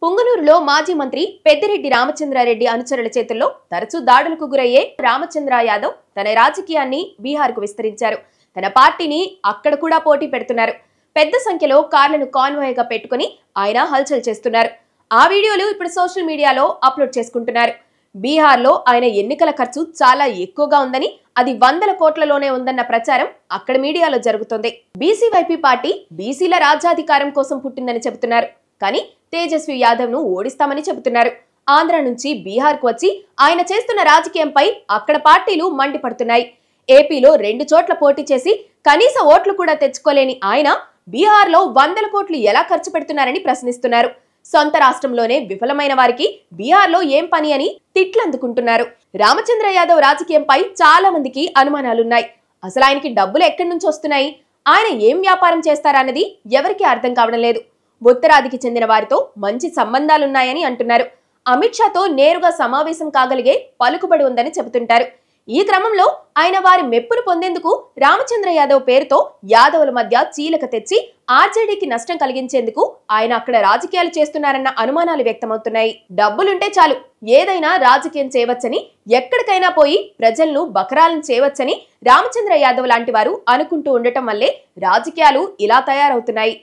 పుంగనూరులో మాజీ మంత్రి పెద్దిరెడ్డి రామచంద్రారెడ్డి అనుచరుల చేతుల్లో తరచూ దాడులకు గురయ్యే రామచంద్ర యాదవ్ తన రాజకీయాన్ని బీహార్కు విస్తరించారు. తన పార్టీని అక్కడ కూడా పోటీ పెడుతున్నారు. పెద్ద సంఖ్యలో కార్లను కాన్వాయ్గా పెట్టుకుని ఆయన హల్చల్ చేస్తున్నారు. ఆ వీడియోలు ఇప్పుడు సోషల్ మీడియాలో అప్లోడ్ చేసుకుంటున్నారు. బీహార్లో ఆయన ఎన్నికల ఖర్చు చాలా ఎక్కువగా ఉందని, అది 100 కోట్లలోనే ఉందన్న ప్రచారం అక్కడ మీడియాలో జరుగుతోంది. బీసీవైపీ పార్టీ బీసీల రాజ్యాధికారం కోసం పుట్టిందని చెబుతున్నారు. కానీ తేజస్వి యాదవ్ ను ఓడిస్తామని చెబుతున్నారు. ఆంధ్ర నుంచి బీహార్కు వచ్చి ఆయన చేస్తున్న రాజకీయంపై అక్కడ పార్టీలు మండిపడుతున్నాయి. ఏపీలో 2 చోట్ల పోటీ చేసి కనీస ఓట్లు కూడా తెచ్చుకోలేని ఆయన బీహార్లో 100 కోట్లు ఎలా ఖర్చు పెడుతున్నారని ప్రశ్నిస్తున్నారు. సొంత రాష్ట్రంలోనే విఫలమైన వారికి బీహార్లో ఏం పని అని తిట్లందుకుంటున్నారు. రామచంద్ర యాదవ్ రాజకీయంపై చాలా మందికి అనుమానాలున్నాయి. అసలు ఆయనకి డబ్బులు ఎక్కడి నుంచి వస్తున్నాయి, ఆయన ఏం వ్యాపారం చేస్తారన్నది ఎవరికీ అర్థం కావడం లేదు. ఉత్తరాదికి చెందిన వారితో మంచి సంబంధాలున్నాయని అంటున్నారు. అమిత్ షాతో నేరుగా సమావేశం కాగలిగే పలుకుబడి ఉందని చెబుతుంటారు. ఈ క్రమంలో ఆయన వారి మెప్పును పొందేందుకు రామచంద్ర యాదవ్ పేరుతో యాదవుల మధ్య చీలిక తెచ్చి ఆర్జేడీకి నష్టం కలిగించేందుకు ఆయన అక్కడ రాజకీయాలు చేస్తున్నారన్న అనుమానాలు వ్యక్తమవుతున్నాయి. డబ్బులుంటే చాలు ఏదైనా రాజకీయం చేయవచ్చని, ఎక్కడికైనా పోయి ప్రజలను బకరాలను చేయవచ్చని రామచంద్ర యాదవ్ లాంటి వారు అనుకుంటూ ఉండటం వల్లే రాజకీయాలు ఇలా తయారవుతున్నాయి.